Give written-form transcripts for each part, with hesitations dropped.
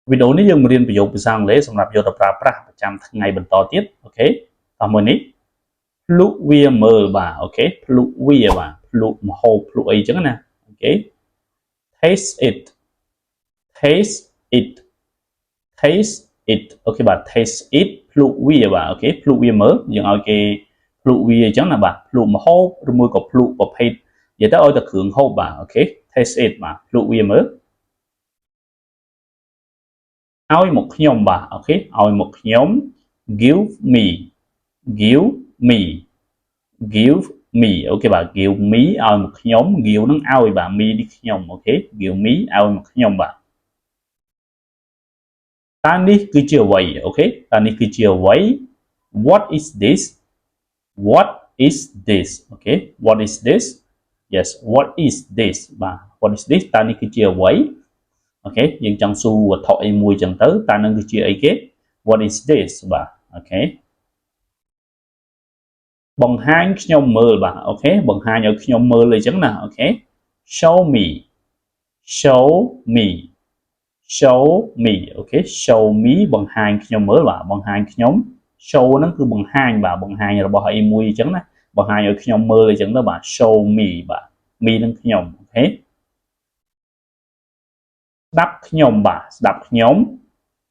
video này dương riêng ví dụ bị sang lấy xong lập vô tập ra pra trăm ngày bên to tiếp ok tao mới ní lúc vi mờ bà ok lúc vi bà lúc mà hộp lúc ấy chứ nè ok taste it taste it taste it ok bà taste it lúc vi bà ok lúc vi mờ dương ok lúc vi chứ nè bà lúc mà hộp rồi môi cọp lúc cọp hay vậy ta ơi ta cường hộp bà ok taste it mà lúc vi mờ ai một nhóm bà ok ai một nhóm give me give me give me ok bà give me ai một nhóm give nó ai bà me đi nhóm ok give me ai một nhóm bà ta đi cứ chiều vậy ok ta đi cứ chiều vậy what is this what is this ok what is this yes what is this bà what is this ta đi cứ chiều vậy ok nhưng trong su và thọ mùi chẳng tới ta nâng cứ chiều ấy kết what is this bà ok bằng hai nhóm mơ bà ok bằng hai nhóm mơเลยchẳng nào ok show me show me show me ok show me bằng hai nhóm mơ bà bằng hai nhóm show nó cứ bằng hai bà bằng hai là bỏ hai mùi chẳng nè bằng hai nhóm mơเลยchẳng đó bà show me bà me nó nhóm ok đáp nhóm bà đáp nhóm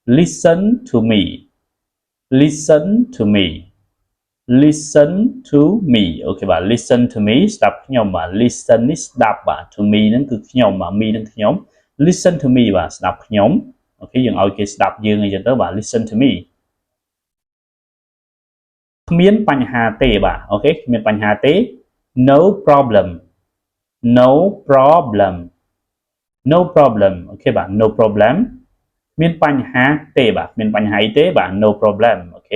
listen to me listen to me listen to me ok bà listen to me đáp nhóm bà listen is đáp bà to me nó cứ nhóm bà me nó nhóm listen to me bà đáp nhóm ok dừng ok đáp dương này cho tới bà listen to me miễnបញ្ហាទេbà ok miễnបញ្ហាទេ no problem no problem no problem ok bà no problem miễnបញ្ហាទេbà miễnបញ្ហាទេbà no problem ok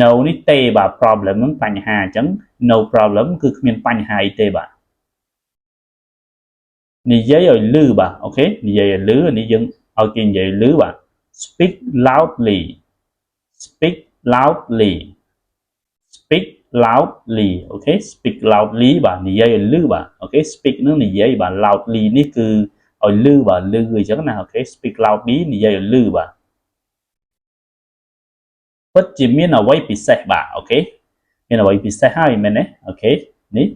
no នេះទេបាទ problem ហ្នឹងបញ្ហាអញ្ចឹង no problem គឺគ្មានបញ្ហាអីទេបាទនិយាយឲ្យលឺបាទអូខេនិយាយឲ្យលឺនេះយើងឲ្យគេនិយាយលឺបាទ speak loudly speak loudly speak loudly អូខេ speak loudly បាទនិយាយឲ្យលឺបាទអូខេ speak ហ្នឹងនិយាយបាទ loudly នេះគឺឲ្យលឺបាទលឺអញ្ចឹងណាអូខេ speak loudly និយាយឲ្យលឺបាទពិតជាមានអ្វីពិសេសបាទអូខេមានអ្វីពិសេសហើយមែនទេអូខេនេះ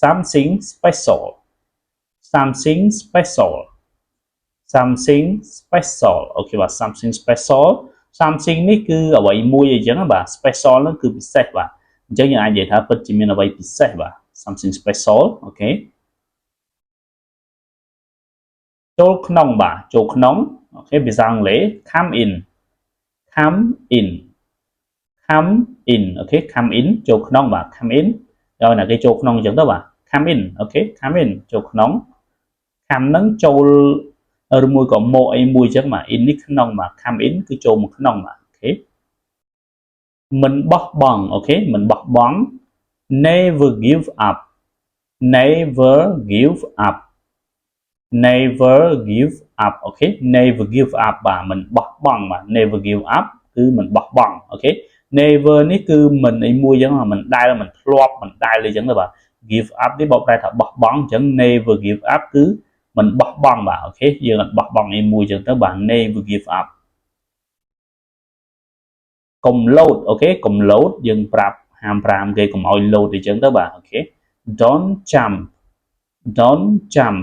something special something special something special អូខេបាទ something special something នេះគឺអ្វីមួយអញ្ចឹងបាទ special ហ្នឹងគឺពិសេសបាទអញ្ចឹងយើងអាចនិយាយថាពិតជាមានអ្វីពិសេសបាទ something special អូខេចូលក្នុងបាទចូលក្នុងអូខេភាសាអង់គ្លេស come in come in come in អូខេ come in ចូលក្នុងបាទ come in ដល់ណាគេចូលក្នុងអញ្ចឹងទៅបាទ come in អូខេ come in ចូលក្នុង come ហ្នឹងចូលឬមួយក៏មកអីមួយអញ្ចឹងបាទ in នេះក្នុងបាទ come in គឺចូលមកក្នុងបាទអូខេមិនបោះបង់អូខេមិនបោះបង់ never give up never give up never give up អូខេ never give up បាទមិនបោះបង់បាទ never give up គឺមិនបោះបង់អូខេ never នេះគឺមិនអីមួយអញ្ចឹងមិនដែលមិនធ្លាប់មិនដែលអីចឹងទៅបាទ give up នេះបកប្រែថាបោះបង់អញ្ចឹង never give up គឺមិនបោះបង់បាទអូខេយើងអត់បោះបង់អីមួយអញ្ចឹងទៅបាទ never give up កុំលោតអូខេកុំលោតយើងប្រាប់ហាម5គេកុំឲ្យលោតអីចឹងទៅបាទអូខេ don't jump don't jump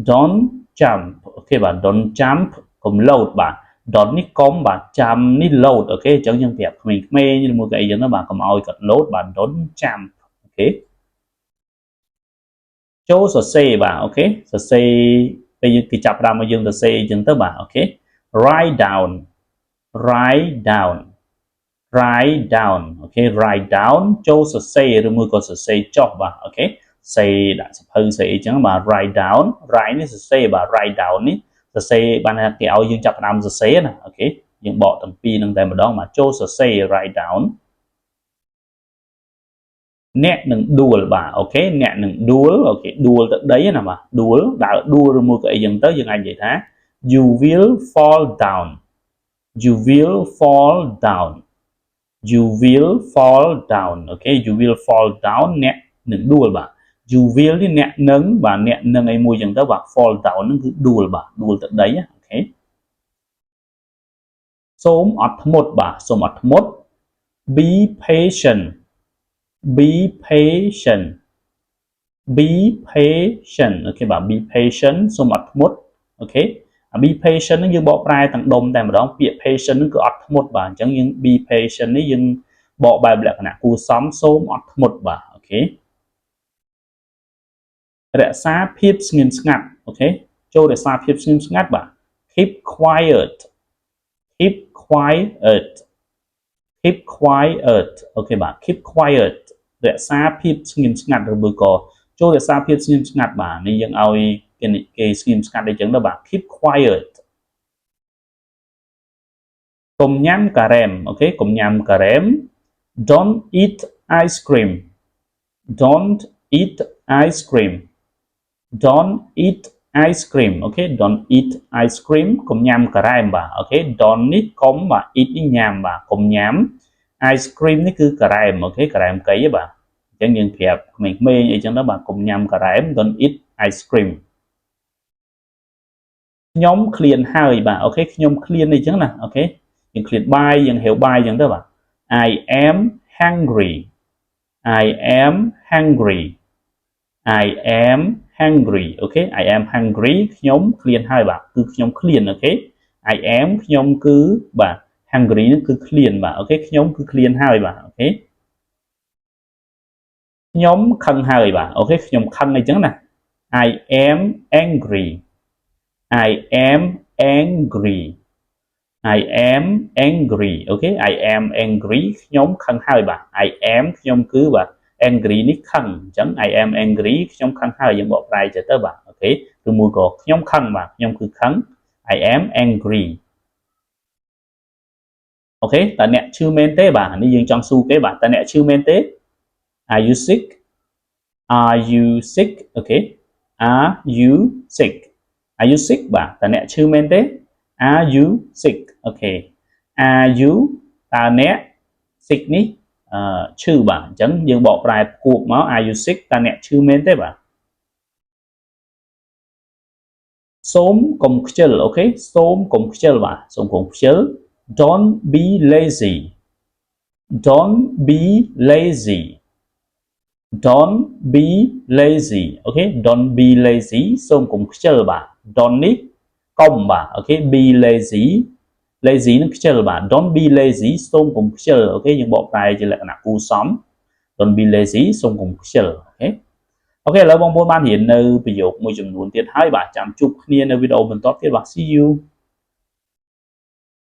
don't jump អូខេបាទ don't jump កុំលោតបាទ don't នេះកុំបាទ jump នេះ load អូខេអញ្ចឹងយើងប្រាប់ក្មេងៗឬមួយក៏អីចឹងទៅបាទកុំឲ្យគាត់ load បាទ don't jump អូខេចូលសរសេរបាទអូខេសរសេរពេលយើងគេចាប់ដើមមកយើងសរសេរអញ្ចឹងទៅបាទអូខេ write down write down write down អូខេ write down ចូលសរសេរឬមួយក៏សរសេរចុះបាទអូខេសេដាក់សភៅសេអីចឹងបាទ write down write នេះសរសេរបាទ write down នេះសរសេរបានថាគេឲ្យយើងចាប់ដើមសរសេរណាអូខេយើងបកទាំងពីរនឹងតែម្ដងបាទចូលសរសេរ write down អ្នកនឹងដួលបាទអូខេអ្នកនឹងដួលអូខេដួលទៅដីណាបាទដួលដើរដួលឬមួយក៏អីចឹងទៅយើងអាចនិយាយថា you will fall down you will fall down you will fall down អូខេ you will fall down អ្នកនឹងដួលបាទ you will នេះអ្នកនឹងបាទអ្នកនឹងអីមួយចឹងទៅបាទ fall down ហ្នឹងគឺដួលបាទដួលទៅដីអូខេ សូមអត់ធ្មត់បាទសូមអត់ធ្មត់ be patient be patient be patient អូខេបាទ be patient សូមអត់ធ្មត់អូខេ be patient ហ្នឹងយើងបកប្រែទាំងដុំតែម្ដងពាក្យ patient ហ្នឹងគឺអត់ធ្មត់បាទអញ្ចឹងយើង be patient នេះយើងបកបែបលក្ខណៈគួរសមសូមអត់ធ្មត់បាទអូខេរក្សាភាពស្ងៀមស្ងាត់អូខេចូលរក្សាភាពស្ងៀមស្ងាត់បាទ keep quiet keep quiet keep quiet អូខេបាទ keep quiet រក្សាភាពស្ងៀមស្ងាត់ឬមួយក៏ចូលរក្សាភាពស្ងៀមស្ងាត់បាទនេះយើងឲ្យគេស្ងៀមស្ងាត់អីចឹងទៅបាទ keep quiet កុំញ៉ាំការ៉េមអូខេកុំញ៉ាំការ៉េម don't eat ice cream don't eat ice cream don't eat ice cream អូខេ don't eat ice cream កុំញ៉ាំការ៉េមបាទអូខេ don't នេះកុំបាទ eat នេះញ៉ាំបាទកុំញ៉ាំ ice cream នេះគឺការ៉េមអូខេការ៉េមកៃបាទអញ្ចឹងយើងប្រាប់ក្មេងៗអីចឹងទៅបាទកុំញ៉ាំការ៉េម don't eat ice cream ខ្ញុំឃ្លានហើយបាទអូខេខ្ញុំឃ្លានអីចឹងណាអូខេយើងឃ្លានបាយយើងហៅបាយចឹងទៅបាទ I am hungry I am hungry I am hungry អូខេ I am hungry ខ្ញុំឃ្លានហើយបាទគឺខ្ញុំឃ្លានអូខេ I am ខ្ញុំគឺបាទ hungry នឹងគឺឃ្លានបាទអូខេខ្ញុំគឺឃ្លានហើយបាទអូខេខ្ញុំខឹងហើយបាទអូខេខ្ញុំខឹងអីចឹងណា I am angry I am angry I am angry អូខេ I am angry ខ្ញុំខឹងហើយបាទ I am ខ្ញុំគឺបាទ angry នេះខឹងអញ្ចឹង I am angry ខ្ញុំខឹងហើយយើងបកប្រែទៅបាទអូខេឬមួយក៏ខ្ញុំខឹងបាទខ្ញុំគឺខឹង I am angry អូខេតើអ្នកឈឺមែនទេបាទនេះយើងចង់សួរគេបាទតើអ្នកឈឺមែនទេ Are you sick Are you sick អូខេ Are you sick Are you sick បាទតើអ្នកឈឺមែនទេ Are you sick អូខេ Are you តើអ្នក sick នេះឈឺបាទអញ្ចឹងយើងបកប្រែគួបមក Are you sick តើអ្នកឈឺមែនទេបាទសូមកុំខ្ជិលអូខេសូមកុំខ្ជិលបាទសូមកុំខ្ជិល Don't be lazy Don't be lazy Don't be lazy អូខេ Don't be lazy សូមកុំខ្ជិលបាទ Don't នេះកុំបាទអូខេ be lazy lazy នឹងខ្ជិលបាទ Don't be lazy សូមកុំខ្ជិលអូខេយើងបកប្រែជាលក្ខណៈគួរសម Don't be lazy សូមកុំខ្ជិលអូខេអូខេឥឡូវបងប្អូនបានរៀននៅប្រយោគមួយចំនួនទៀតហើយបាទចាំជួបគ្នានៅវីដេអូបន្តទៀតបាទ See you